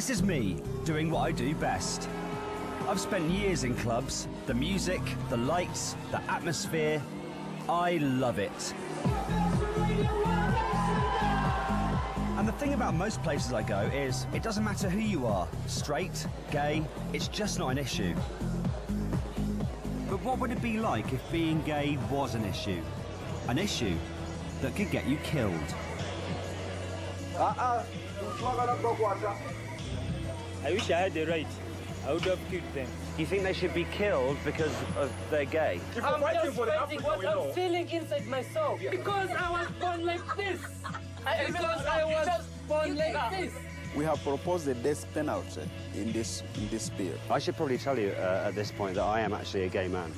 This is me, doing what I do best. I've spent years in clubs, the music, the lights, the atmosphere. I love it. And the thing about most places I go is, it doesn't matter who you are, straight, gay, it's just not an issue. But what would it be like if being gay was an issue? An issue that could get you killed. I wish I had the right. I would have killed them. You think they should be killed because they're gay? I'm just fighting what I'm feeling inside myself. Because I was born like this. Because I was born like this. We have proposed a death penalty in this bill. I should probably tell you at this point that I am actually a gay man.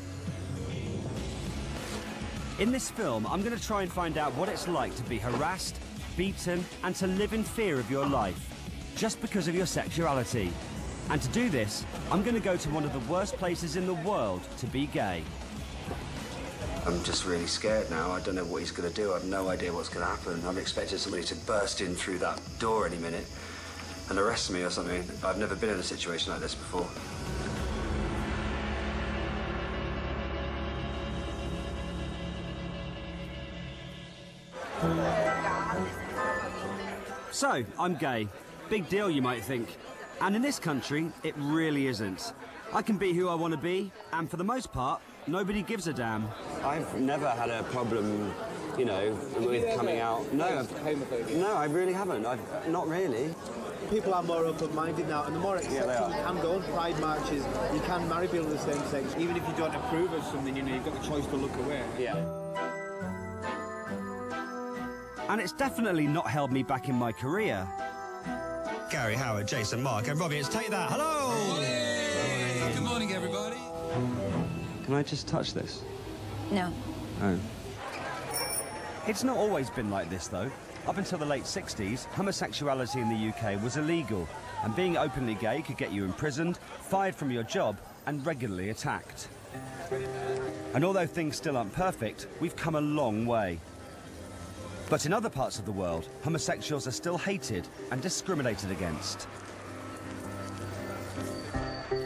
In this film, I'm going to try and find out what it's like to be harassed, beaten, and to live in fear of your life, just because of your sexuality. And to do this, I'm going to go to one of the worst places in the world to be gay. I'm just really scared now. I don't know what he's going to do. I have no idea what's going to happen. I'm expecting somebody to burst in through that door any minute and arrest me or something. I've never been in a situation like this before. So, I'm gay. Big deal, you might think. And in this country, it really isn't. I can be who I want to be, and for the most part, nobody gives a damn. I've never had a problem, you know, with coming out. No, I really haven't. Not really. People are more open-minded now, and the more accepting you can go on pride marches, you can marry people of the same sex. Even if you don't approve of something, you know, you've got the choice to look away. Yeah. And it's definitely not held me back in my career. Gary, Howard, Jason, Mark, and Robbie, it's Take That. Hello! Hey. Good morning, everybody. Can I just touch this? No. Oh. It's not always been like this, though. Up until the late 60s, homosexuality in the UK was illegal, and being openly gay could get you imprisoned, fired from your job, and regularly attacked. And although things still aren't perfect, we've come a long way. But in other parts of the world, homosexuals are still hated and discriminated against.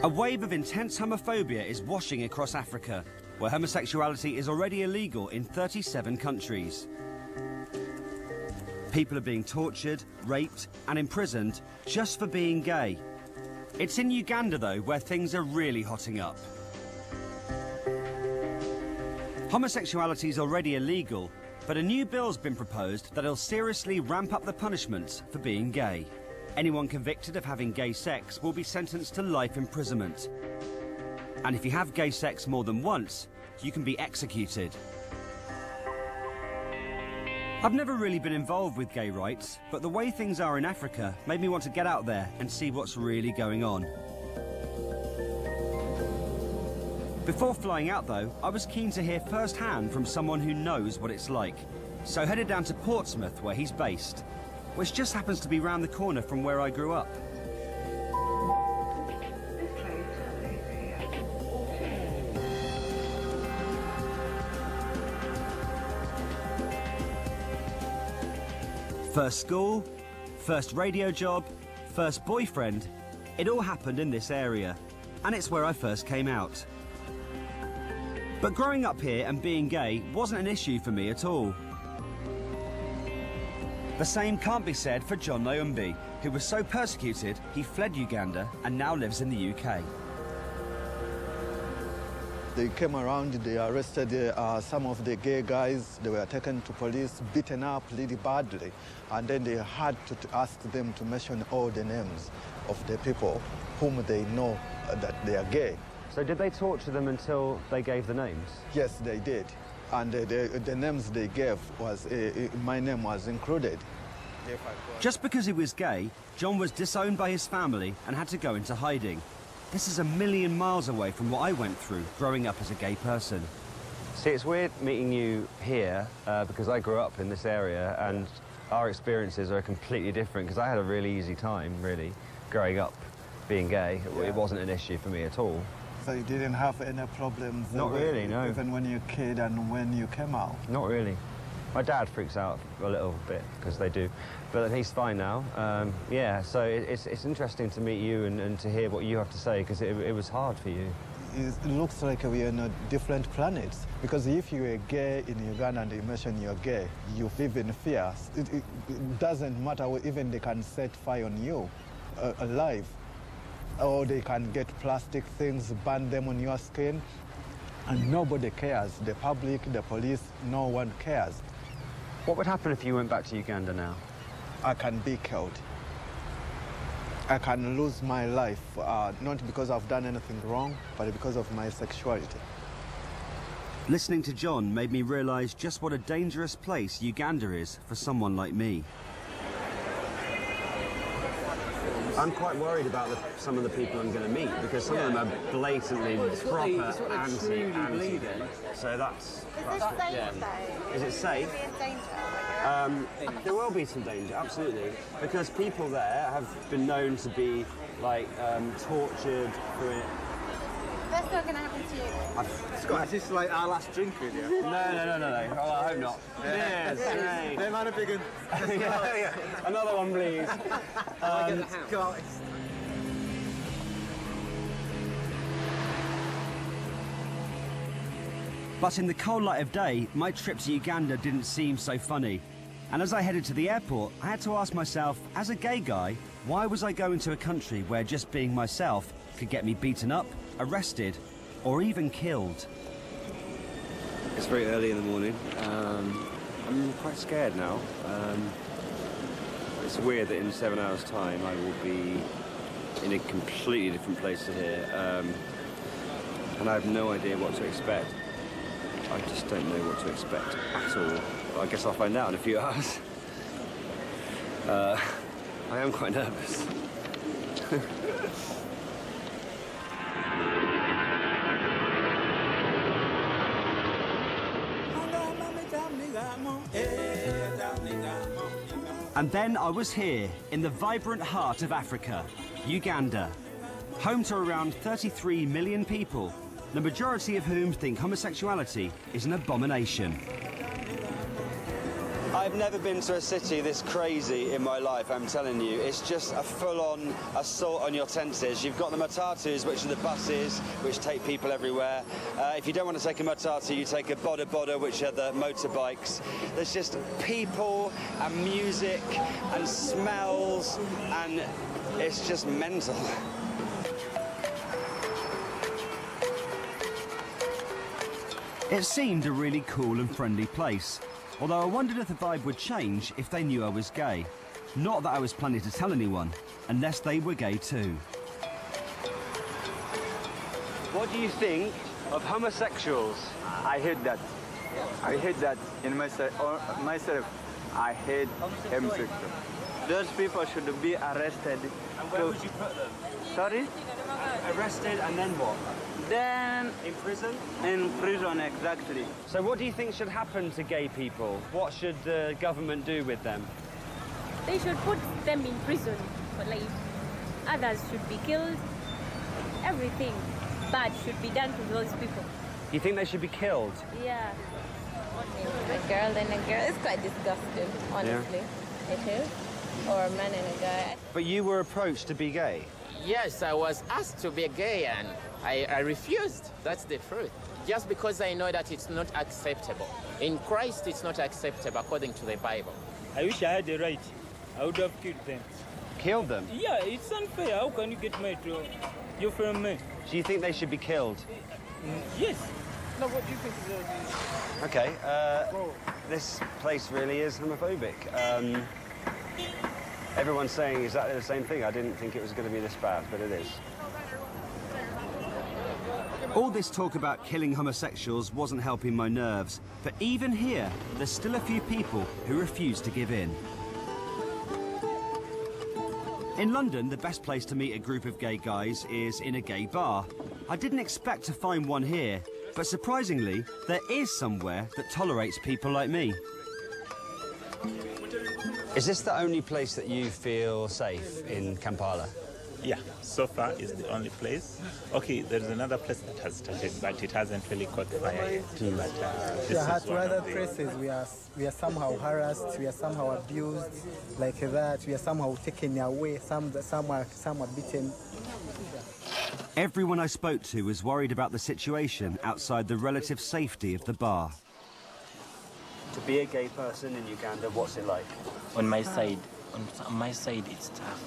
A wave of intense homophobia is washing across Africa, where homosexuality is already illegal in 37 countries. People are being tortured, raped, and imprisoned just for being gay. It's in Uganda, though, where things are really hotting up. Homosexuality is already illegal, but a new bill's been proposed that'll seriously ramp up the punishments for being gay. Anyone convicted of having gay sex will be sentenced to life imprisonment. And if you have gay sex more than once, you can be executed. I've never really been involved with gay rights, but the way things are in Africa made me want to get out there and see what's really going on. Before flying out, though, I was keen to hear firsthand from someone who knows what it's like. So headed down to Portsmouth, where he's based, which just happens to be round the corner from where I grew up. First school, first radio job, first boyfriend, it all happened in this area, and it's where I first came out. But growing up here and being gay wasn't an issue for me at all. The same can't be said for John Naumbi, who was so persecuted he fled Uganda and now lives in the UK. They came around, they arrested some of the gay guys, they were taken to police, beaten up really badly, and then they had to ask them to mention all the names of the people whom they know that they are gay. So did they torture them until they gave the names? Yes, they did. And the names they gave was, my name was included. Just because he was gay, John was disowned by his family and had to go into hiding. This is a million miles away from what I went through growing up as a gay person. See, it's weird meeting you here because I grew up in this area and our experiences are completely different because I had a really easy time, really, growing up being gay. It wasn't an issue for me at all. So you didn't have any problems? Not really, no. Even when you were a kid and when you came out? Not really. My dad freaks out a little bit because they do, but he's fine now. Yeah, so it's interesting to meet you and to hear what you have to say, because it was hard for you. It looks like we are on different planets, because if you are gay in Uganda and you mention you're gay, you live in fear. It doesn't matter, even they can set fire on you alive, or they can get plastic things, burn them on your skin, and nobody cares. The public, the police, no one cares. What would happen if you went back to Uganda now? I can be killed. I can lose my life, not because I've done anything wrong, but because of my sexuality. Listening to John made me realise just what a dangerous place Uganda is for someone like me. I'm quite worried about some of the people I'm going to meet, because some of them are blatantly proper anti. So that's Is it safe though? Is it safe? Will you be in danger? There will be some danger, absolutely, because people there have been known to be like tortured for it. That's not going to happen to you. Scott, is this like our last drink with you? No. Oh, I hope not. Yes, hey. They might have big Yeah. Another one, please. Scott. But in the cold light of day, my trip to Uganda didn't seem so funny. And as I headed to the airport, I had to ask myself, as a gay guy, why was I going to a country where just being myself could get me beaten up, arrested, or even killed? It's very early in the morning. I'm quite scared now. It's weird that in 7 hours' time I will be in a completely different place to here. And I have no idea what to expect. I just don't know what to expect at all. Well, I guess I'll find out in a few hours. I am quite nervous. And then I was here, in the vibrant heart of Africa, Uganda, home to around 33 million people, the majority of whom think homosexuality is an abomination. I've never been to a city this crazy in my life, I'm telling you. It's just a full-on assault on your senses. You've got the matatus, which are the buses, which take people everywhere. If you don't want to take a matatu, you take a boda boda, which are the motorbikes. There's just people and music and smells, and it's just mental. It seemed a really cool and friendly place. Although I wondered if the vibe would change if they knew I was gay. Not that I was planning to tell anyone, unless they were gay too. What do you think of homosexuals? I hate that. I hate that in myself. I hate homosexuals. Those people should be arrested. And where would you put them? Sorry? Arrested and then what? Then In prison? in prison, exactly. So what do you think should happen to gay people? What should the government do with them? They should put them in prison for life. Others should be killed. Everything bad should be done to those people. You think they should be killed? Yeah. A girl and a girl, it's quite disgusting, honestly. It is. Or a man and a guy. But you were approached to be gay. Yes, I was asked to be gay and I refused. That's the truth. Just because I know that it's not acceptable. In Christ, it's not acceptable according to the Bible. I wish I had the right. I would have killed them. Killed them? Yeah, it's unfair. How can you get married to your friend man? Do you think they should be killed? Yes. No, what do you think is Okay, this place really is homophobic. Everyone's saying exactly the same thing. I didn't think it was going to be this bad, but it is. All this talk about killing homosexuals wasn't helping my nerves, but even here, there's still a few people who refuse to give in. In London, the best place to meet a group of gay guys is in a gay bar. I didn't expect to find one here, but surprisingly, there is somewhere that tolerates people like me. Is this the only place that you feel safe in Kampala? Yeah, so far is the only place. Okay, there's another place that has started, but it hasn't really caught fire yet. But, this is To one other of the- places, we are somehow harassed, we are somehow abused, like that. We are somehow taken away. Some are beaten. Everyone I spoke to was worried about the situation outside the relative safety of the bar. To be a gay person in Uganda, what's it like? On my side, it's tough.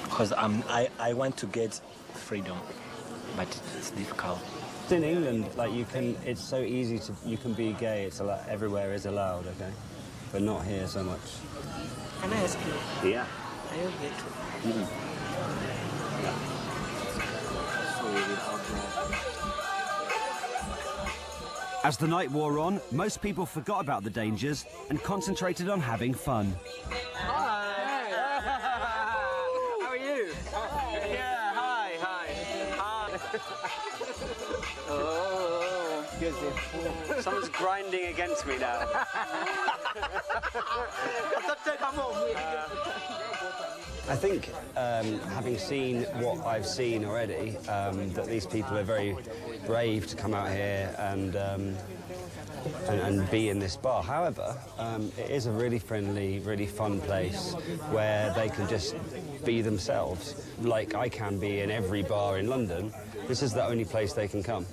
Because I want to get freedom, but it's difficult. In England, like it's so easy you can be gay. It's everywhere is allowed, okay, but not here so much. Can I ask you? Yeah. Are you gay too? As the night wore on, most people forgot about the dangers and concentrated on having fun. How are you? Yeah, hi. Oh, beautiful. Someone's grinding against me now. I think, having seen what I've seen already, that these people are very brave to come out here and be in this bar. However, it is a really friendly, really fun place where they can just be themselves, like I can be in every bar in London. This is the only place they can come.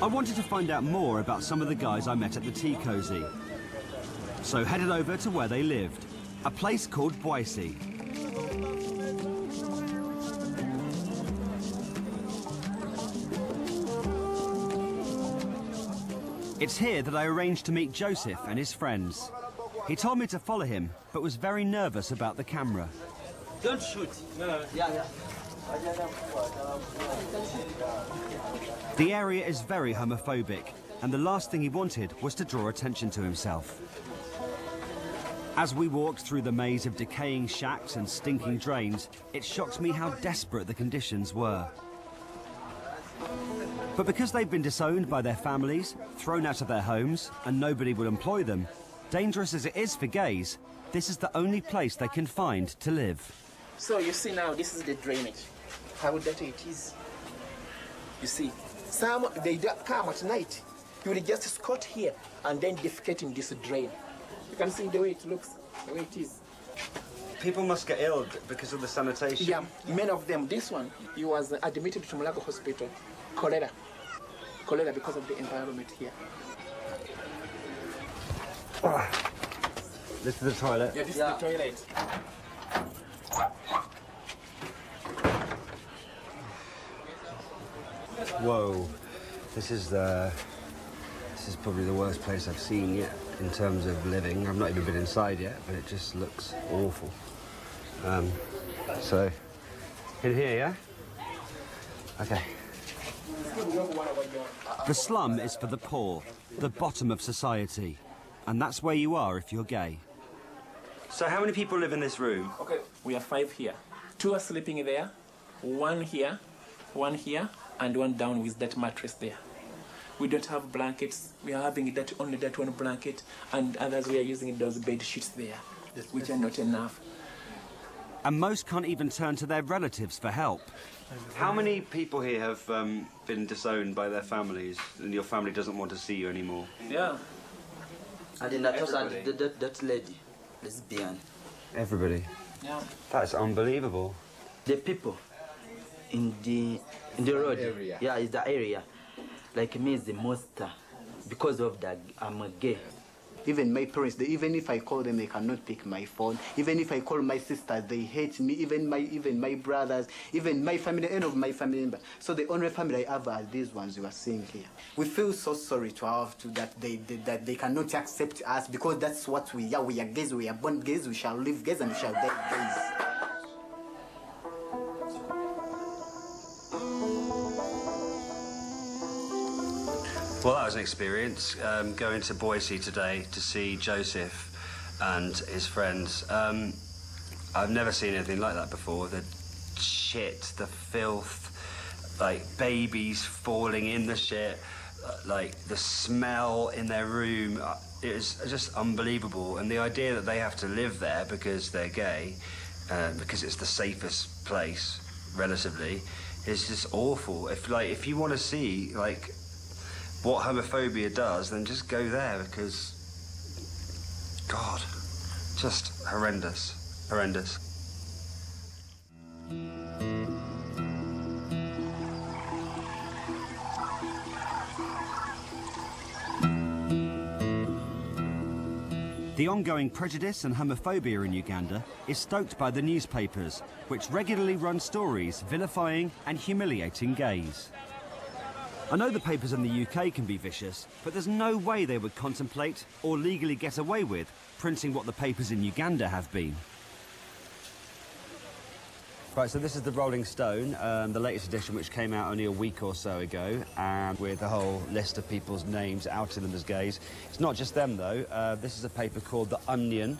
I wanted to find out more about some of the guys I met at the Tea Cozy. So headed over to where they lived, a place called Boise. It's here that I arranged to meet Joseph and his friends. He told me to follow him, but was very nervous about the camera. Don't shoot. No. Yeah. The area is very homophobic, and the last thing he wanted was to draw attention to himself. As we walked through the maze of decaying shacks and stinking drains, it shocked me how desperate the conditions were. But because they've been disowned by their families, thrown out of their homes, and nobody will employ them, dangerous as it is for gays, this is the only place they can find to live. So you see now, this is the drainage. How dirty it is. You see, some they come at night. You will just squat here and then defecate in this drain. You can see the way it looks, the way it is. People must get ill because of the sanitation. Yeah, many of them. This one, he was admitted to Mulago Hospital. Cholera because of the environment here. This is the toilet? Yeah, this is the toilet. Whoa, this is probably the worst place I've seen yet in terms of living. I've not even been inside yet, but it just looks awful. So, in here, yeah? Okay. The slum is for the poor, the bottom of society, and that's where you are if you're gay. So how many people live in this room? Okay, we have 5 here. 2 are sleeping there, 1 here, and 1 down with that mattress there. We don't have blankets. We are having only that 1 blanket, and others we are using those bed sheets there, which are not enough. And most can't even turn to their relatives for help. How many people here have been disowned by their families, and your family doesn't want to see you anymore? Yeah. And then that lady, lesbian. Everybody? Yeah. That's unbelievable. The people in the road. Area. Yeah, it's the area. Like me is the monster because of that I'm gay. Even my parents, even if I call them, they cannot pick my phone. Even if I call my sisters, they hate me. Even my brothers, even my family, any of my family members. So the only family I have are these ones you are seeing here. We feel so sorry to have to that they cannot accept us because that's what we are. We are gays. We are born gays. We shall live gays and we shall die gays. Well, that was an experience, going to Boise today to see Joseph and his friends. I've never seen anything like that before. The shit, the filth, like babies falling in the shit, like the smell in their room, it was just unbelievable. And the idea that they have to live there because they're gay, because it's the safest place, relatively, is just awful. If you want to see like what homophobia does, then just go there, because God, just horrendous, horrendous. The ongoing prejudice and homophobia in Uganda is stoked by the newspapers, which regularly run stories vilifying and humiliating gays. I know the papers in the UK can be vicious, but there's no way they would contemplate or legally get away with printing what the papers in Uganda have been. Right, so this is the Rolling Stone, the latest edition, which came out only a week or so ago, and with a whole list of people's names outing them as gays. It's not just them, though. This is a paper called The Onion.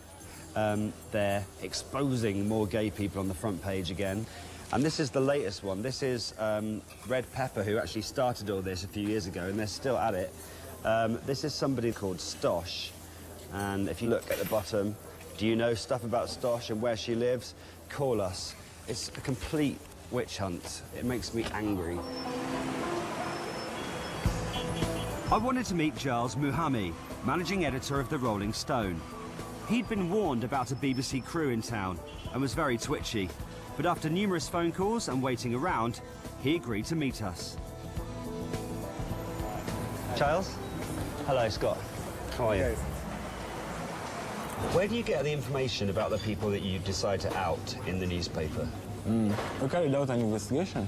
They're exposing more gay people on the front page again. And this is the latest one. This is Red Pepper, who actually started all this a few years ago, and they're still at it. This is somebody called Stosh, and if you look at the bottom, do you know stuff about Stosh and where she lives? Call us. It's a complete witch hunt. It makes me angry. I wanted to meet Giles Muhami, managing editor of the Rolling Stone. He'd been warned about a BBC crew in town and was very twitchy, but after numerous phone calls and waiting around, he agreed to meet us. Giles? Hello, Scott. How are you? Where do you get the information about the people that you decide to out in the newspaper? We carried out an investigation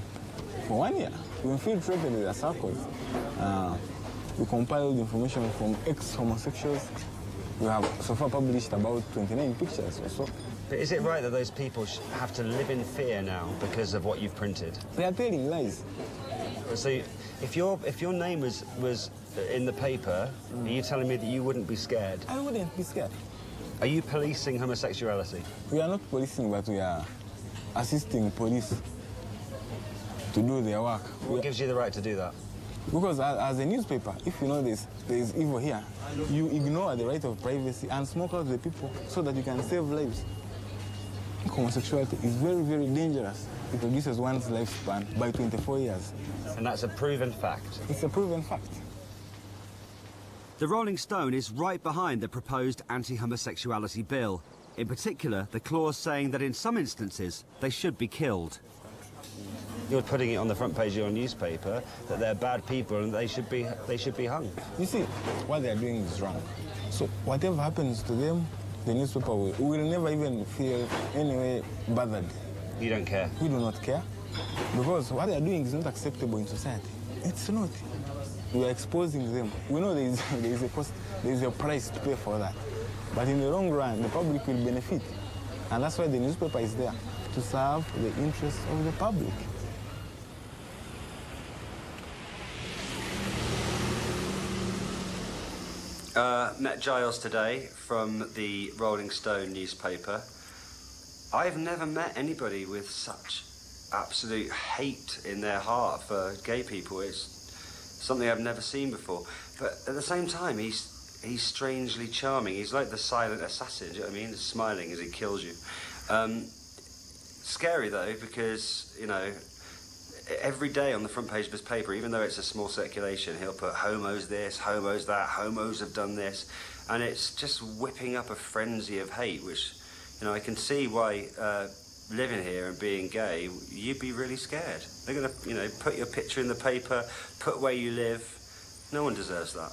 for 1 year. We infiltrated their circles. We compiled information from ex-homosexuals. We have so far published about 29 pictures or so. But is it right that those people have to live in fear now because of what you've printed? They are telling lies. So if your name was in the paper, are you telling me that you wouldn't be scared? I wouldn't be scared. Are you policing homosexuality? We are not policing, but we are assisting police to do their work. What gives you the right to do that? Because as a newspaper, if you know there is evil here, you ignore the right of privacy and smoke out the people so that you can save lives. Homosexuality is very, very dangerous. It reduces one's lifespan by 24 years. And that's a proven fact? It's a proven fact. The Rolling Stone is right behind the proposed anti-homosexuality bill. In particular, the clause saying that in some instances, they should be killed. You're putting it on the front page of your newspaper that they're bad people and they should be hung. You see, what they're doing is wrong. So whatever happens to them, the newspaper will never even feel anyway bothered. You don't care? We do not care. Because what they're doing is not acceptable in society. It's not. We are exposing them. We know there is a cost, there is a price to pay for that. But in the long run, the public will benefit. And that's why the newspaper is there, to serve the interests of the public. Met Giles today from the Rolling Stone newspaper. I've never met anybody with such absolute hate in their heart for gay people. It's something I've never seen before. But at the same time, he's strangely charming. He's like the silent assassin, do you know what I mean? Smiling as he kills you. Scary, though, because, you know, every day on the front page of his paper, even though it's a small circulation, he'll put homos this, homos that, homos have done this, and it's just whipping up a frenzy of hate, which, you know, I can see why living here and being gay, you'd be really scared. They're going to, you know, put your picture in the paper, put where you live. No one deserves that.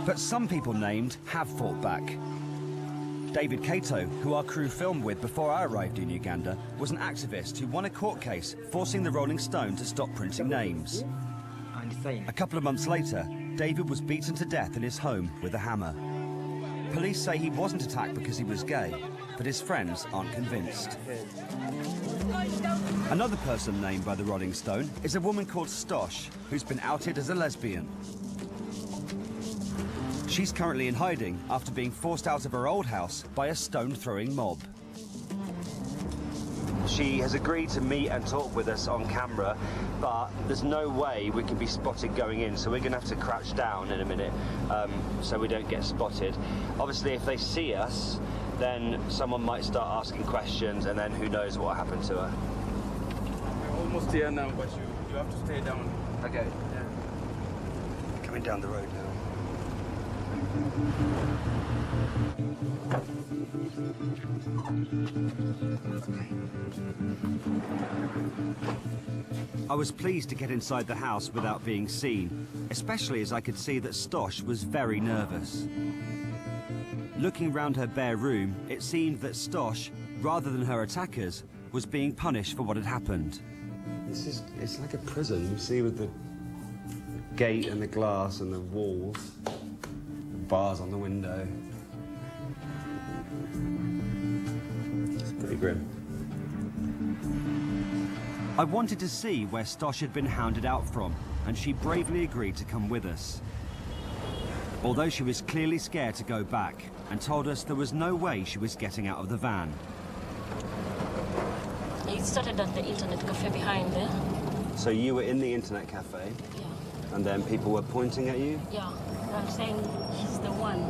But some people named have fought back. David Kato, who our crew filmed with before I arrived in Uganda, was an activist who won a court case forcing the Rolling Stone to stop printing names. A couple of months later, David was beaten to death in his home with a hammer. Police say he wasn't attacked because he was gay, but his friends aren't convinced. Another person named by the Rolling Stone is a woman called Stosh, who's been outed as a lesbian. She's currently in hiding after being forced out of her old house by a stone-throwing mob. She has agreed to meet and talk with us on camera, but there's no way we can be spotted going in, so we're going to have to crouch down in a minute so we don't get spotted. Obviously, if they see us, then someone might start asking questions, and then who knows what happened to her. We're almost here now, but you have to stay down. Okay. Yeah. Coming down the road now. I was pleased to get inside the house without being seen, especially as I could see that Stosh was very nervous. Looking round her bare room, it seemed that Stosh, rather than her attackers, was being punished for what had happened. It's like a prison, you see, with the gate and the glass and the walls, the bars on the window. It's pretty grim. I wanted to see where Stosh had been hounded out from, and she bravely agreed to come with us. Although she was clearly scared to go back and told us there was no way she was getting out of the van. It started at the internet cafe behind there. So you were in the internet cafe? Yeah. And then people were pointing at you? Yeah. I'm saying he's the one.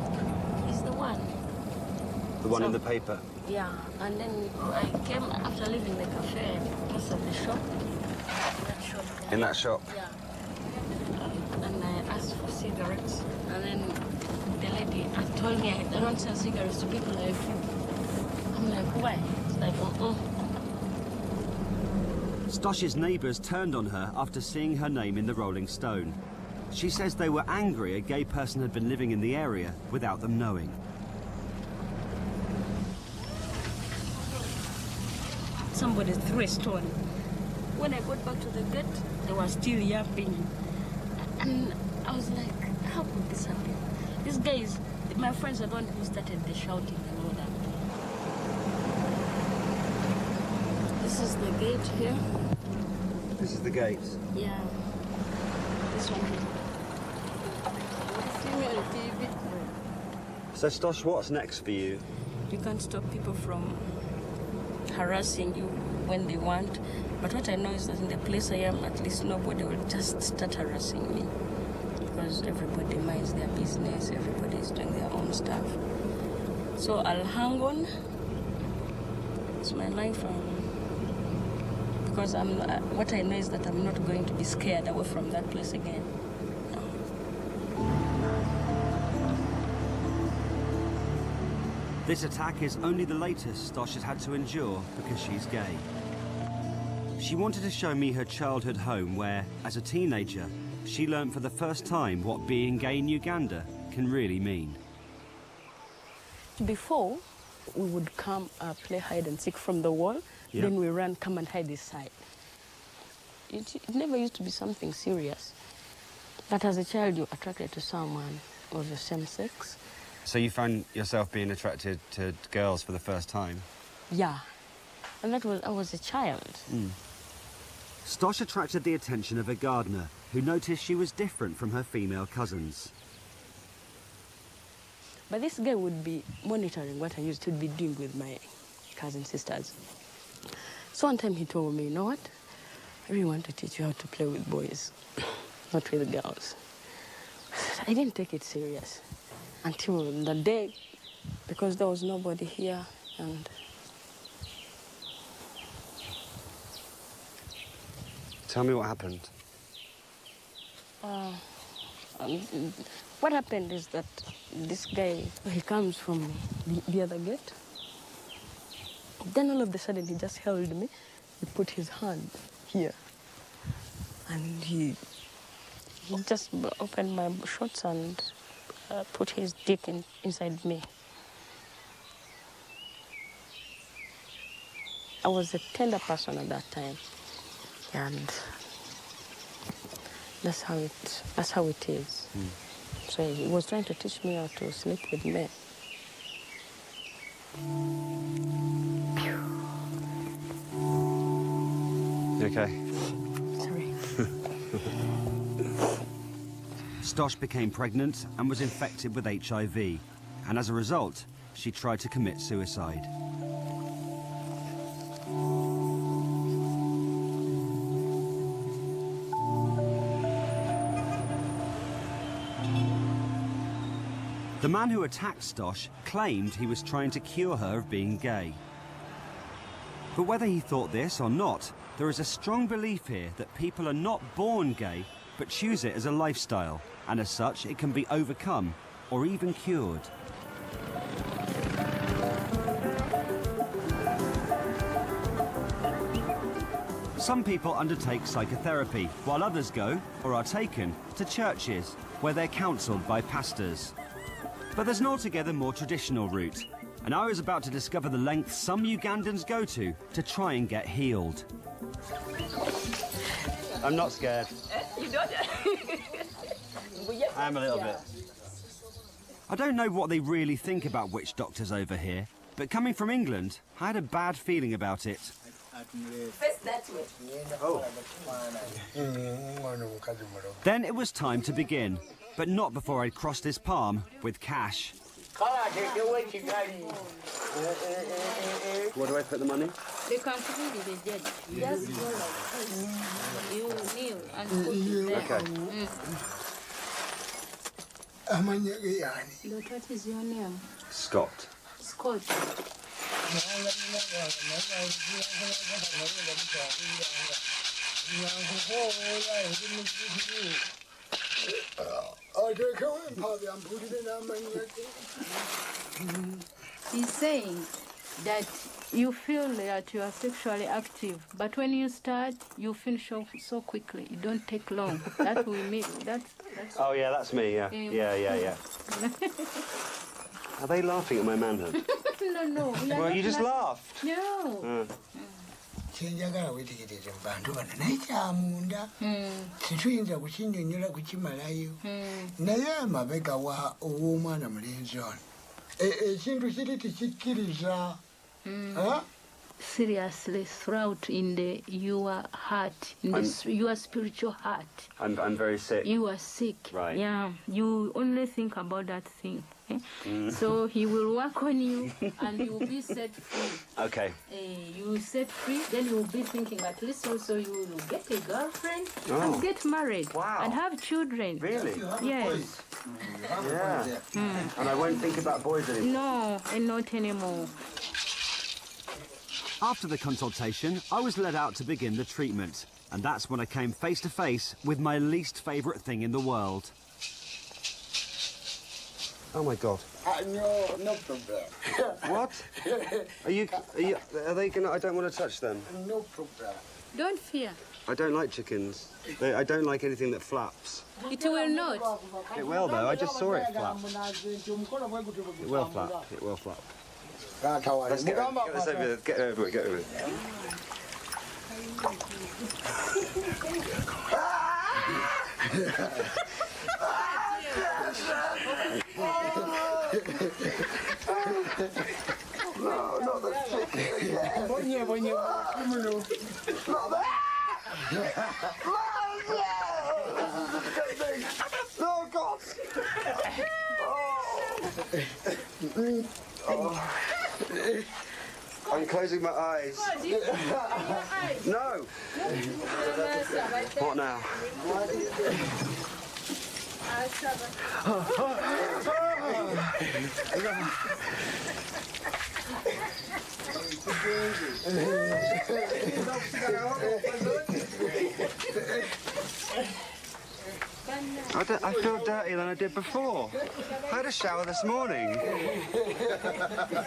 He's the one. The one in the paper? Yeah. And then I came after leaving the cafe, passed the shop. That shop. In that shop? Yeah. And I asked for cigarettes. And then the lady told me I don't sell cigarettes to people like you. I'm like, why? It's like, Stosh's neighbours turned on her after seeing her name in the Rolling Stone. She says they were angry a gay person had been living in the area without them knowing. Somebody threw a stone. When I got back to the gate, they were still yapping. And I was like, how could this happen? These guys, my friends are the one who started the shouting and all that. This is the gate here. This is the gate? Yeah. This one here. Female TV. So Stosh, what's next for you? You can't stop people from harassing you when they want. But what I know is that in the place I am, at least nobody will just start harassing me. Because everybody minds their business, everybody is doing their own stuff. So I'll hang on. It's my life. Because what I know is that I'm not going to be scared away from that place again. No. This attack is only the latest Stosh has had to endure because she's gay. She wanted to show me her childhood home where, as a teenager, she learned for the first time what being gay in Uganda can really mean. Before, we would come play hide and seek from the wall. Yep. Then we run, come and hide this side. It never used to be something serious. But as a child, you're attracted to someone of the same sex. So you found yourself being attracted to girls for the first time? Yeah. And I was a child. Mm. Stosh attracted the attention of a gardener who noticed she was different from her female cousins. But this guy would be monitoring what I used to be doing with my cousin sisters. So one time he told me, you know what? I really want to teach you how to play with boys, not with girls. I didn't take it serious until the day, because there was nobody here, and tell me what happened. What happened is that this guy, he comes from the other gate. Then all of a sudden he just held me. He put his hand here. And he just opened my shorts and put his dick inside me. I was a tender person at that time. And that's how it is. Mm. So he was trying to teach me how to sleep with men. You okay? Sorry. Stosh became pregnant and was infected with HIV. And as a result, she tried to commit suicide. The man who attacked Stosh claimed he was trying to cure her of being gay. But whether he thought this or not, there is a strong belief here that people are not born gay, but choose it as a lifestyle, and as such it can be overcome or even cured. Some people undertake psychotherapy, while others go, or are taken, to churches, where they're counselled by pastors. But there's an altogether more traditional route, and I was about to discover the lengths some Ugandans go to try and get healed. I'm not scared. You don't? I am a little bit. I don't know what they really think about witch doctors over here, but coming from England, I had a bad feeling about it. Face that way. Oh. Then it was time to begin, but not before I'd crossed his palm with cash. Where do I put the money? They can put it in the jet. Just go like this. You kneel and put it there. Okay. What is your name? Scott. Scott. He's saying that you feel that you are sexually active, but when you start, you finish off so quickly. It don't take long. That will mean that's. Oh yeah, that's me. Yeah, yeah. Are they laughing at my manhood? No. Well, you just laughed. No. kyenjagala wetegereze mu bantu bano naye kyamunda tetuyinza kukinyonyola kukimalayo naye amabega w'omwana mulenzi ono ekintu kiri tikikkiriza. Seriously, throughout in your heart, your spiritual heart. I'm very sick. You are sick. Right. Yeah. You only think about that thing. So he will work on you and you will be set free. Okay. You will set free, then you will be thinking at least also you will get a girlfriend and get married and have children. Really? Yes. Yeah. And I won't think about boys anymore. No, and not anymore. After the consultation, I was led out to begin the treatment, and that's when I came face to face with my least favourite thing in the world. Oh my God. No problem. What? Are they gonna? I don't want to touch them. No problem. Don't fear. I don't like chickens. I don't like anything that flaps. It will not. It will though. I just saw it flap. It will flap. It will flap. Let's get this over it. Get over it. Get over it. No, not the chicken. Not that. No, God. Oh. I'm closing my eyes. No. What now? I feel dirtier than I did before. I had a shower this morning.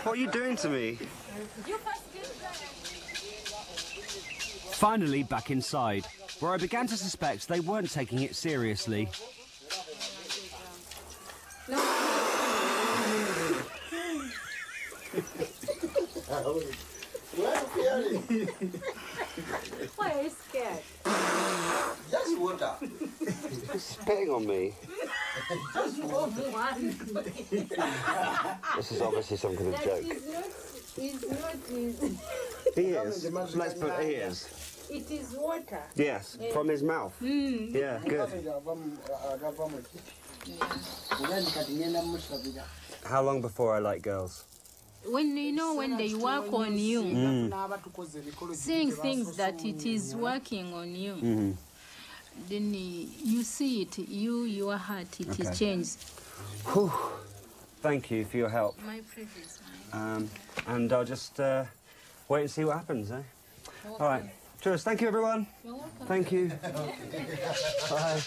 What are you doing to me? Finally back inside, where I began to suspect they weren't taking it seriously. Why are you scared? Just water. You're spitting on me. Just one. This is obviously some kind of joke. It's not. He is. Let's put he is. It is water. Yes, from his mouth. Yeah, good. How long before I like girls? When they work on you, seeing things that it is working on you, then you see it, your heart, it is changed. Whew. Thank you for your help. My privilege. And I'll just wait and see what happens, eh? All right. Cheers. Thank you, everyone. You're welcome. Thank you. Bye.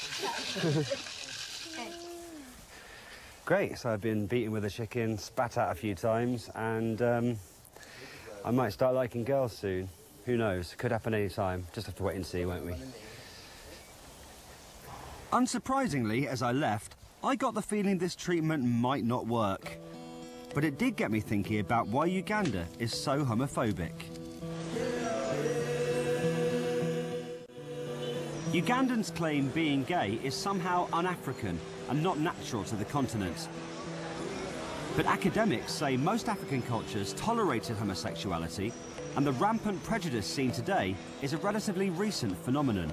Great. So I've been beaten with a chicken, spat at a few times, and I might start liking girls soon. Who knows? Could happen any time. Just have to wait and see, won't we? Unsurprisingly, as I left, I got the feeling this treatment might not work. But it did get me thinking about why Uganda is so homophobic. Ugandans claim being gay is somehow un-African and not natural to the continent. But academics say most African cultures tolerated homosexuality, and the rampant prejudice seen today is a relatively recent phenomenon.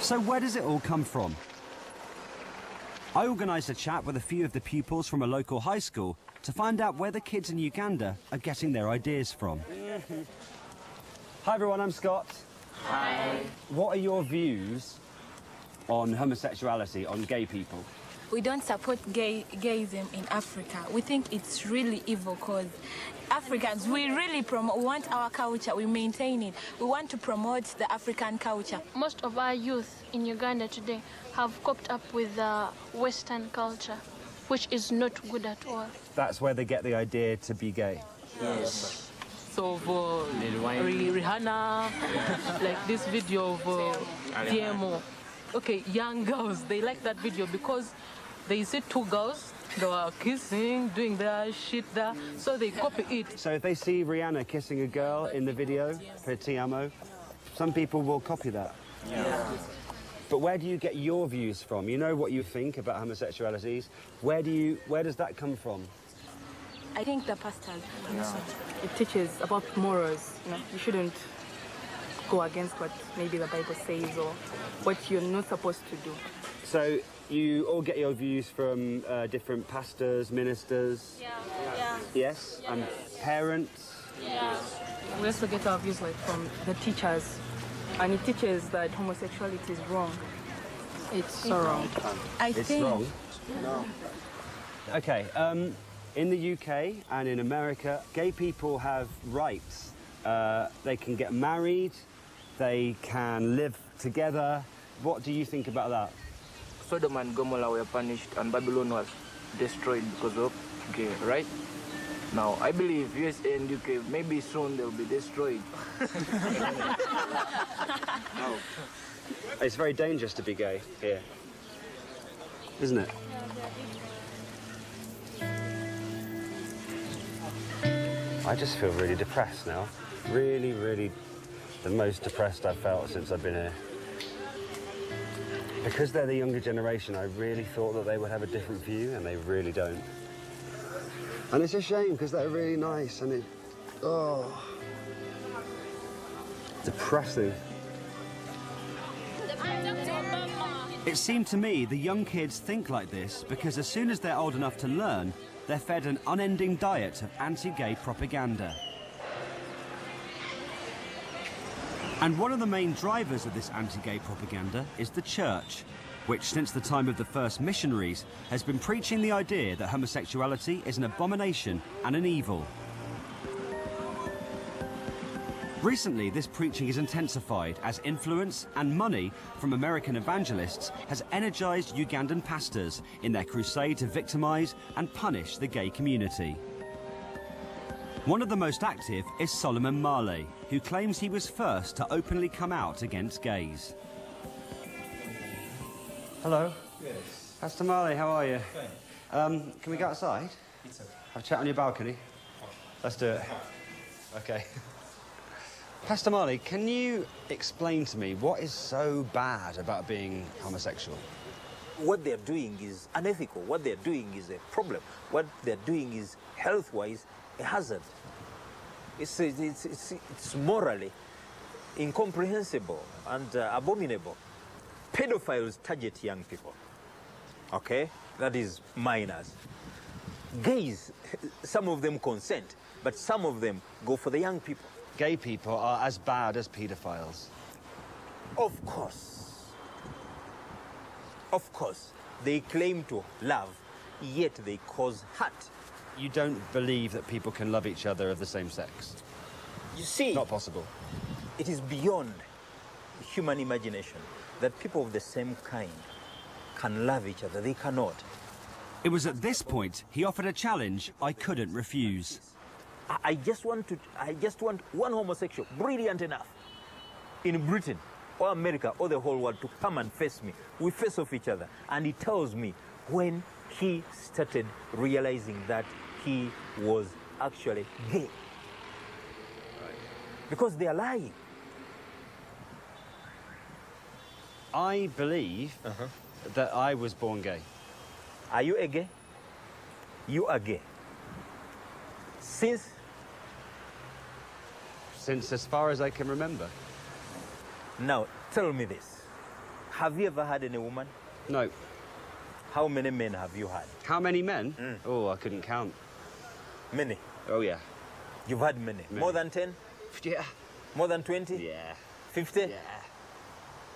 So where does it all come from? I organised a chat with a few of the pupils from a local high school to find out where the kids in Uganda are getting their ideas from. Hi everyone, I'm Scott. Hi. What are your views on homosexuality, on gay people? We don't support gayism in Africa. We think it's really evil because Africans, we want our culture, we maintain it. We want to promote the African culture. Most of our youth in Uganda today have coped up with Western culture, which is not good at all. That's where they get the idea to be gay? Yes. So for Rihanna, like this video of TMO. Okay, young girls, they like that video because they see two girls, they were kissing, doing their shit there, so they copy it. So if they see Rihanna kissing a girl in the video for TMO, some people will copy that? Yeah. But where do you get your views from? You know what you think about homosexualities. Where does that come from? I think the pastors. Yeah. It teaches about morals. You know, you shouldn't go against what maybe the Bible says or what you're not supposed to do. So you all get your views from different pastors, ministers? Yeah. Yeah. Yes? Yeah. And parents? Yeah. We also get our views like from the teachers, and it teaches that homosexuality is wrong. It's so wrong. It's wrong? No. Okay, in the UK and in America, gay people have rights. They can get married, they can live together. What do you think about that? Sodom and Gomorrah were punished and Babylon was destroyed because of gay, right? Now, I believe USA and UK, maybe soon they'll be destroyed. No. It's very dangerous to be gay here, isn't it? I just feel really depressed now. Really, really the most depressed I've felt since I've been here. Because they're the younger generation, I really thought that they would have a different view, and they really don't. And it's a shame, because they're really nice, and depressing. It seemed to me the young kids think like this because as soon as they're old enough to learn, they're fed an unending diet of anti-gay propaganda. And one of the main drivers of this anti-gay propaganda is the church, which since the time of the first missionaries has been preaching the idea that homosexuality is an abomination and an evil. Recently, this preaching is intensified as influence and money from American evangelists has energized Ugandan pastors in their crusade to victimize and punish the gay community. One of the most active is Solomon Marley, who claims he was first to openly come out against gays. Hello. Yes. Pastor Marley, how are you? Fine. Can we go outside? It's okay. Have a chat on your balcony? Let's do it. Okay. Pastor Marley, can you explain to me what is so bad about being homosexual? What they're doing is unethical. What they're doing is a problem. What they're doing is health-wise a hazard. It's morally incomprehensible and abominable. Pedophiles target young people. Okay? That is minors. Gays, some of them consent, but some of them go for the young people. Gay people are as bad as paedophiles. Of course. Of course. They claim to love, yet they cause hurt. You don't believe that people can love each other of the same sex? You see, not possible. It is beyond human imagination that people of the same kind can love each other. They cannot. It was at this point he offered a challenge I couldn't refuse. I just want one homosexual, brilliant enough, in Britain or America or the whole world to come and face me. We face off each other. And he tells me when he started realizing that he was actually gay. Because they are lying. I believe that I was born gay. Are you a gay? You are gay. Since as far as I can remember. Now, tell me this. Have you ever had any woman? No. How many men have you had? How many men? Oh, I couldn't count. Many? Oh, yeah. You've had many? More than 10? Yeah. More than 20? Yeah. 50? Yeah.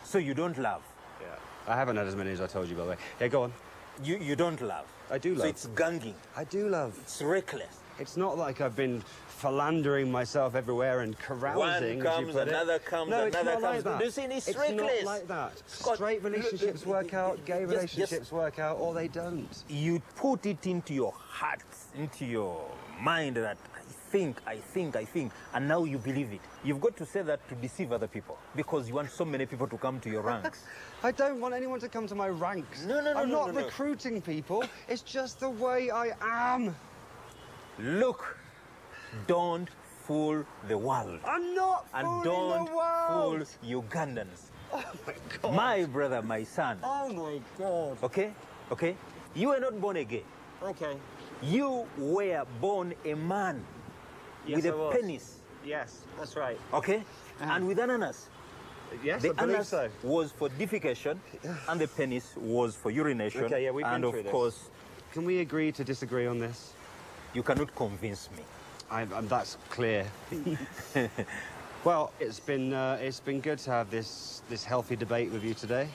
So you don't love? Yeah. I haven't had as many as I told you, by the way. Yeah, go on. You don't love? I do love. So it's ganging? I do love. It's reckless? It's not like I've been philandering myself everywhere and carousing. One comes, another comes, no, another comes. Like that. It's reckless. It's not like that. Scott, straight relationships work out, gay relationships work out, or they don't. You put it into your heart, into your mind that I think, and now you believe it. You've got to say that to deceive other people because you want so many people to come to your ranks. I don't want anyone to come to my ranks. I'm not recruiting people. It's just the way I am. Look, don't fool the world. I'm not fooling don't the world. fool Ugandans. Oh my God. My brother, my son. Oh my God. Okay? Okay? You were not born a gay. Okay. You were born a man. Yes, with I a was. penis. Yes, that's right. Okay? And with ananas. Yes, the I believe anus so. was for defecation, and the penis was for urination. Okay, yeah, we've been and through of this. course, can we agree to disagree on this? You cannot convince me. That's clear. Well, it's been good to have this healthy debate with you today.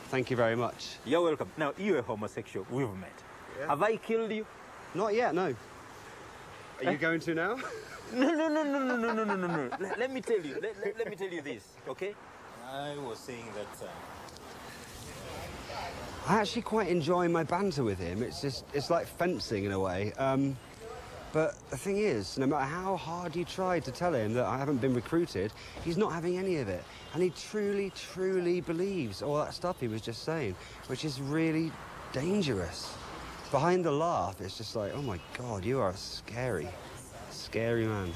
Thank you very much. You're welcome. Now, you're a homosexual. We've met. Yeah. Have I killed you? Not yet, no. Are you going to now? No. Let me tell you. Let me tell you this, okay? I was saying that. I actually quite enjoy my banter with him. It's like fencing in a way. But the thing is, no matter how hard you try to tell him that I haven't been recruited, he's not having any of it. And he truly, truly believes all that stuff he was just saying, which is really dangerous. Behind the laugh, it's just like, oh my God, you are a scary man.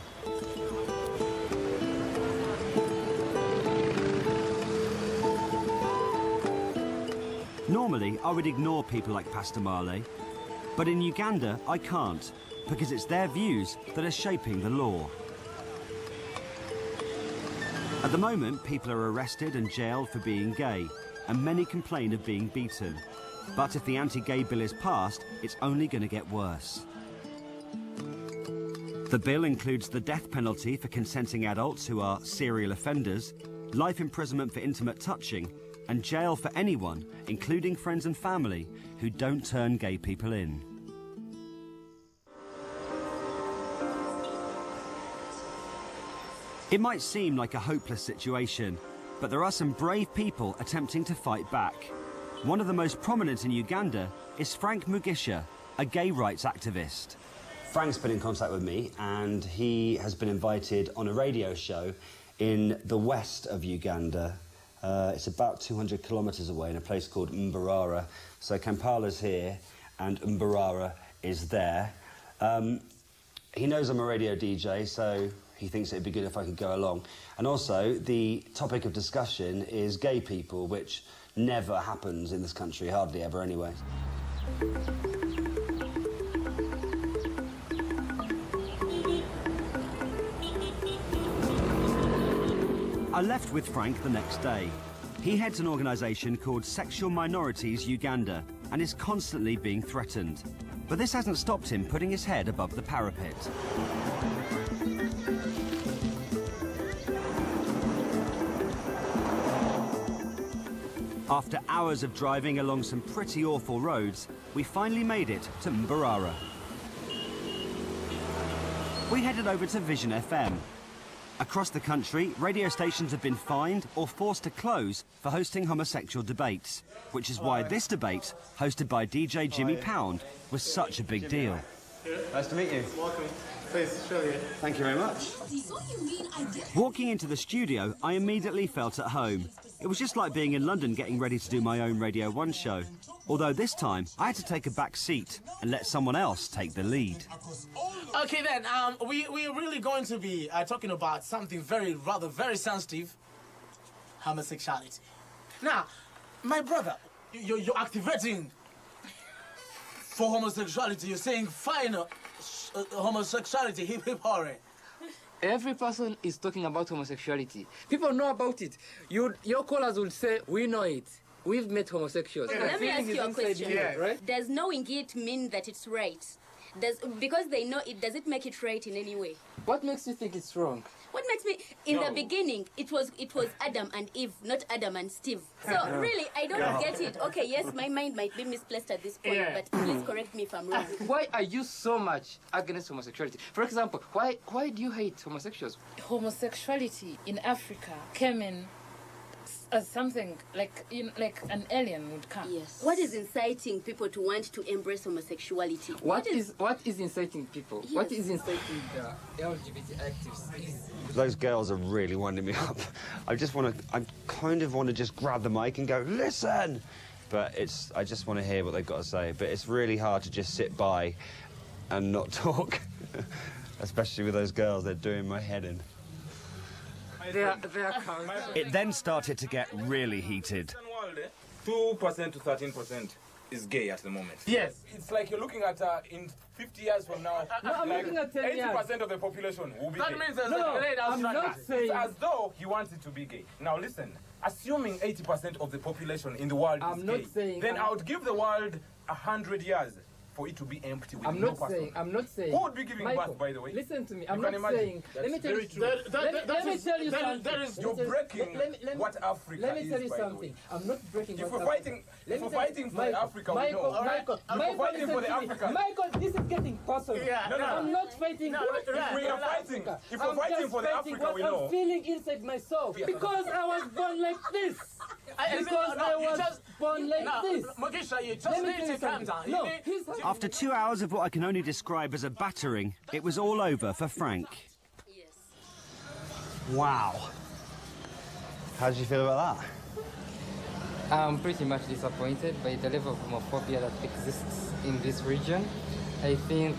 Normally, I would ignore people like Pastor Marley, but in Uganda, I can't, because it's their views that are shaping the law. At the moment, people are arrested and jailed for being gay, and many complain of being beaten. But if the anti-gay bill is passed, it's only going to get worse. The bill includes the death penalty for consenting adults who are serial offenders, life imprisonment for intimate touching, and jail for anyone, including friends and family, who don't turn gay people in. It might seem like a hopeless situation, but there are some brave people attempting to fight back. One of the most prominent in Uganda is Frank Mugisha, a gay rights activist. Frank's been in contact with me, and he has been invited on a radio show in the west of Uganda. It's about 200 kilometres away in a place called Mbarara. So Kampala's here, and Mbarara is there. He knows I'm a radio DJ, so he thinks it'd be good if I could go along. And also, the topic of discussion is gay people, which never happens in this country, hardly ever anyway. I left with Frank the next day. He heads an organisation called Sexual Minorities Uganda and is constantly being threatened. But this hasn't stopped him putting his head above the parapet. After hours of driving along some pretty awful roads, we finally made it to Mbarara. We headed over to Vision FM. Across the country, radio stations have been fined or forced to close for hosting homosexual debates, which is why this debate, hosted by DJ Jimmy Pound, was such a big deal. Nice to meet you. Welcome. Please, show you. Thank you very much. Walking into the studio, I immediately felt at home. It was just like being in London getting ready to do my own Radio 1 show. Although this time, I had to take a back seat and let someone else take the lead. Okay then, we're really going to be talking about something very sensitive, homosexuality. Now, my brother, you're activating for homosexuality. You're saying fine homosexuality, hip hip hooray. Every person is talking about homosexuality. People know about it. Your callers will say, we know it. We've met homosexuals. Let me ask you a question. Yeah, right? Does knowing it mean that it's right? Because they know it, does it make it right in any way? What makes you think it's wrong? What makes me... In the beginning, it was Adam and Eve, not Adam and Steve. So really, I don't get it. Okay, yes, my mind might be misplaced at this point, but please correct me if I'm wrong. Why are you so much against homosexuality? For example, why do you hate homosexuals? Homosexuality in Africa came in as something like an alien would come. Yes. What is inciting people to want to embrace homosexuality? What is inciting people? Yes. What is inciting the LGBT activists? Those girls are really winding me up. I kind of want to just grab the mic and go, listen! But I just want to hear what they've got to say. But it's really hard to just sit by and not talk. Especially with those girls, they're doing my head in. It then started to get really heated. 2% to 13% is gay at the moment. Yes. It's like you're looking at in 50 years from now, I'm like looking at 10 years. 80% of the population will be gay. That means there's a delayed I'm not saying... It's as though he wants it to be gay. Now listen, assuming 80% of the population in the world is gay, then I would give the world 100 years for it to be empty with no person. I'm not saying. Who would be giving birth, by the way? Listen to me. I'm not saying. Let me tell you something. You're breaking what Africa is. Let me tell you something. I'm not breaking. If we're fighting for Africa, we know. Michael, if we're fighting for the Africa. Michael, this is getting personal. I'm not fighting. If we are fighting, if we're fighting for the Africa, we know. I'm feeling inside myself because I was born like this. Because I was born like this. Mugisha, you just need to calm down. No, After 2 hours of what I can only describe as a battering, it was all over for Frank. Yes. Wow. How did you feel about that? I'm pretty much disappointed by the level of homophobia that exists in this region. I think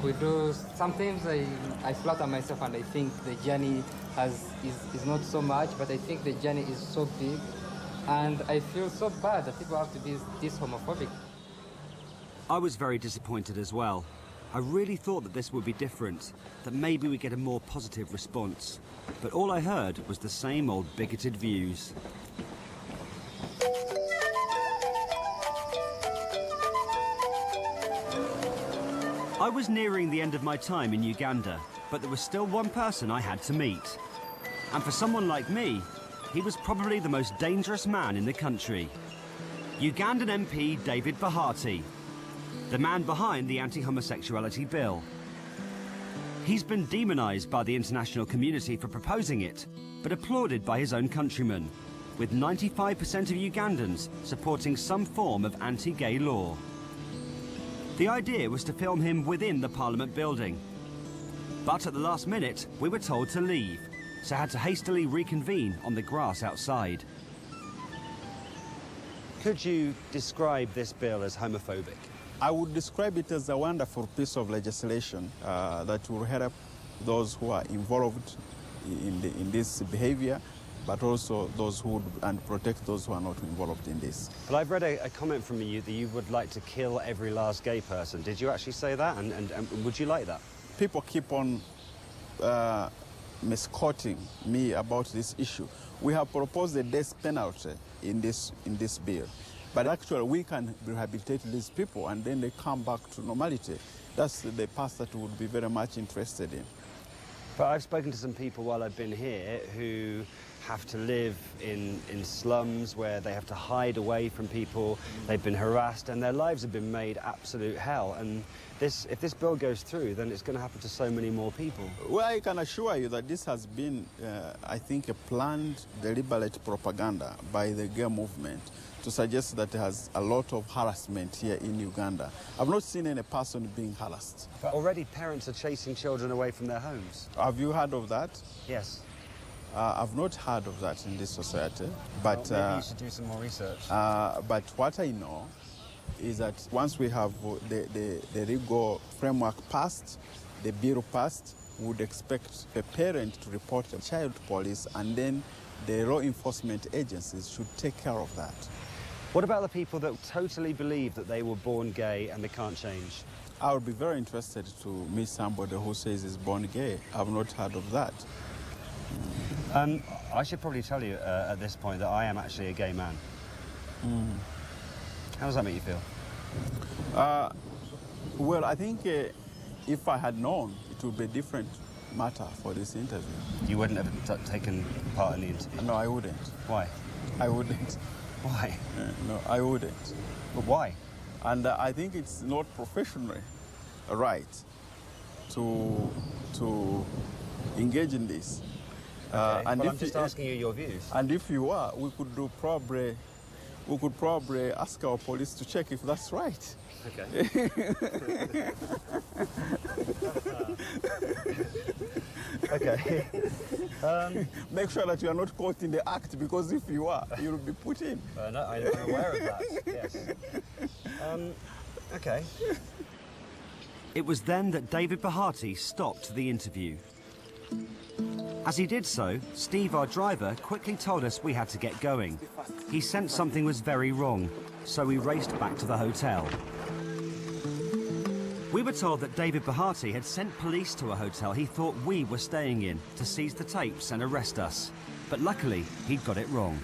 sometimes I flatter myself and I think the journey is not so much, but I think the journey is so big. And I feel so bad that people have to be this homophobic. I was very disappointed as well. I really thought that this would be different, that maybe we'd get a more positive response. But all I heard was the same old bigoted views. I was nearing the end of my time in Uganda, but there was still one person I had to meet. And for someone like me, he was probably the most dangerous man in the country. Ugandan MP David Bahati, the man behind the anti-homosexuality bill. He's been demonised by the international community for proposing it, but applauded by his own countrymen, with 95% of Ugandans supporting some form of anti-gay law. The idea was to film him within the Parliament building. But at the last minute, we were told to leave, so had to hastily reconvene on the grass outside. Could you describe this bill as homophobic? I would describe it as a wonderful piece of legislation that will help those who are involved in this behavior, but also those who and protect those who are not involved in this. But I've read a comment from you that you would like to kill every last gay person. Did you actually say that? And would you like that? People keep on misquoting me about this issue. We have proposed a death penalty in this bill. But actually, we can rehabilitate these people and then they come back to normality. That's the path that we would be very much interested in. But I've spoken to some people while I've been here who have to live in slums where they have to hide away from people. They've been harassed and their lives have been made absolute hell. And if this bill goes through, then it's going to happen to so many more people. Well, I can assure you that this has been, I think, a planned, deliberate propaganda by the gay movement to suggest that there has a lot of harassment here in Uganda. I've not seen any person being harassed. But already parents are chasing children away from their homes. Have you heard of that? Yes. I've not heard of that in this society, but well, maybe you should do some more research. But what I know is that once we have the legal framework passed, the bill passed, we would expect a parent to report a child to police, and then the law enforcement agencies should take care of that. What about the people that totally believe that they were born gay and they can't change? I would be very interested to meet somebody who says he's born gay. I've not heard of that. I should probably tell you at this point that I am actually a gay man. How does that make you feel? Well, I think if I had known, it would be a different matter for this interview. You wouldn't have taken part in the interview? No, I wouldn't. Why? I wouldn't. Why? No, I wouldn't. But why? And I think it's not professionally right to engage in this. Okay, and I'm just asking you your views. And if you are, we could probably ask our police to check if that's right. Okay. Okay. Make sure that you are not caught in the act, because if you are, you'll be put in. No, I'm aware of that, yes. Okay. It was then that David Bahati stopped the interview. As he did so, Steve, our driver, quickly told us we had to get going. He sensed something was very wrong, so we raced back to the hotel. We were told that David Bahati had sent police to a hotel he thought we were staying in to seize the tapes and arrest us. But luckily, he'd got it wrong.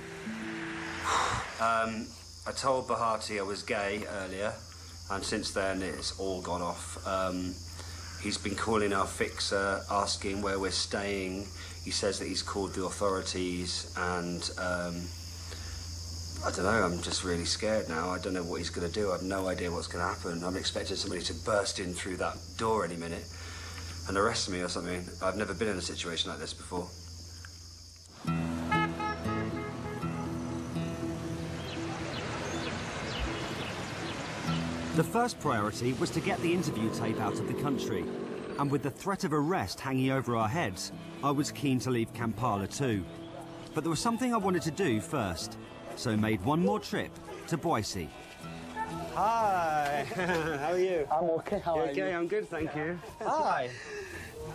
I told Bahati I was gay earlier, and since then it's all gone off. He's been calling our fixer, asking where we're staying. He says that he's called the authorities, and I don't know, I'm just really scared now. I don't know what he's going to do. I have no idea what's going to happen. I'm expecting somebody to burst in through that door any minute and arrest me or something. I've never been in a situation like this before. The first priority was to get the interview tape out of the country. And with the threat of arrest hanging over our heads, I was keen to leave Kampala too. But there was something I wanted to do first, so made one more trip to Boise. Hi, how are you? I'm okay, how are you? Okay, I'm good, thank you. Hi.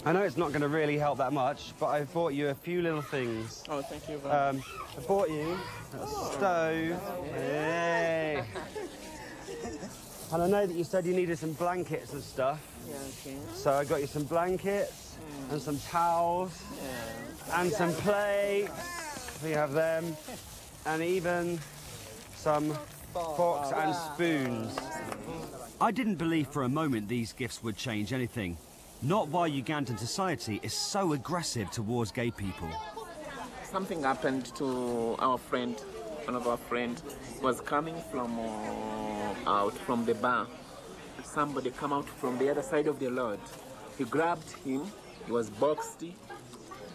I know it's not going to really help that much, but I bought you a few little things. Oh, thank you very much. I bought you a stove. Hey. And I know that you said you needed some blankets and stuff. Yeah, okay. So I got you some blankets and some towels and some plates. We have them. And even some forks and spoons. I didn't believe for a moment these gifts would change anything. Not while Ugandan society is so aggressive towards gay people. Something happened to our friend. One of our friends was coming from out from the bar. Somebody come out from the other side of the road. He grabbed him. He was boxed.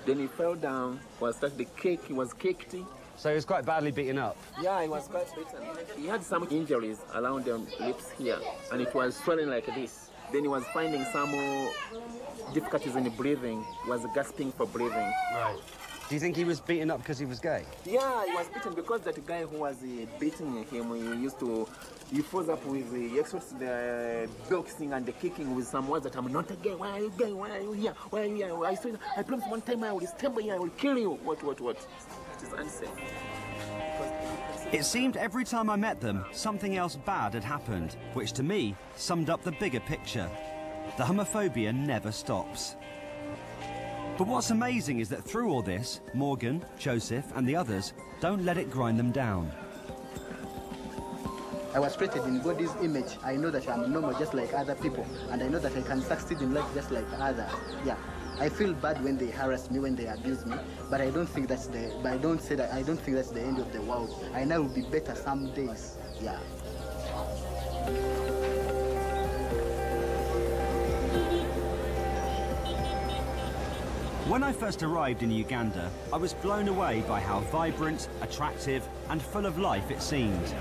Then he fell down. He was kicked. So he was quite badly beaten up? Yeah, he was quite beaten. He had some injuries around the lips here, and it was swelling like this. Then he was finding some difficulties in breathing. He was gasping for breathing. Right. Do you think he was beaten up because he was gay? Yeah, he was beaten because that guy who was beating him, he falls up with he expressed the boxing and the kicking with some words that I'm not a gay. Why are you gay? Why are you here? Why are you here? I promise one time I will stamp you, I will kill you. What? It is unsafe. It seemed every time I met them, something else bad had happened, which to me summed up the bigger picture. The homophobia never stops. But what's amazing is that through all this, Morgan, Joseph and the others don't let it grind them down. I was created in God's image. I know that I'm normal just like other people, and I know that I can succeed in life just like others. Yeah. I feel bad when they harass me, when they abuse me, but I don't think that's the. But I don't say that. I don't think that's the end of the world. I know it will be better some days. Yeah. When I first arrived in Uganda, I was blown away by how vibrant, attractive, and full of life it seemed.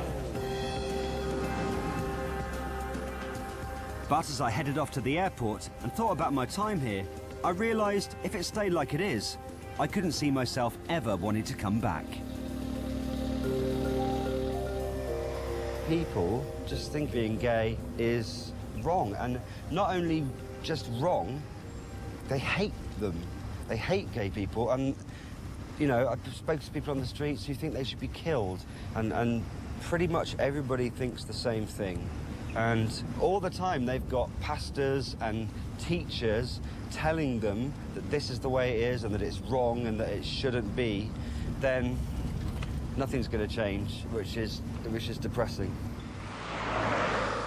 But as I headed off to the airport and thought about my time here, I realised if it stayed like it is, I couldn't see myself ever wanting to come back. People just think being gay is wrong, and not only just wrong, they hate them. They hate gay people, and you know, I've spoken to people on the streets who think they should be killed, and pretty much everybody thinks the same thing. And all the time they've got pastors and teachers telling them that this is the way it is and that it's wrong and that it shouldn't be, then nothing's going to change, which is depressing.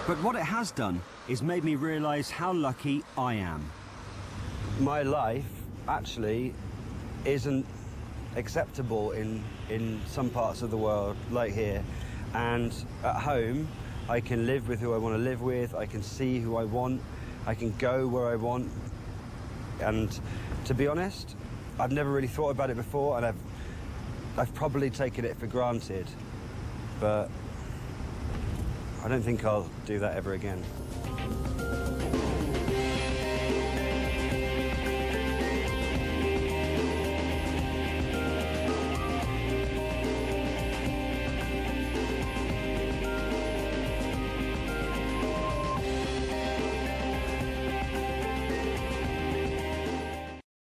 But what it has done is made me realise how lucky I am. My life actually isn't acceptable in some parts of the world, like here. And at home, I can live with who I want to live with, I can see who I want, I can go where I want. And to be honest, I've never really thought about it before, and I've probably taken it for granted. But I don't think I'll do that ever again.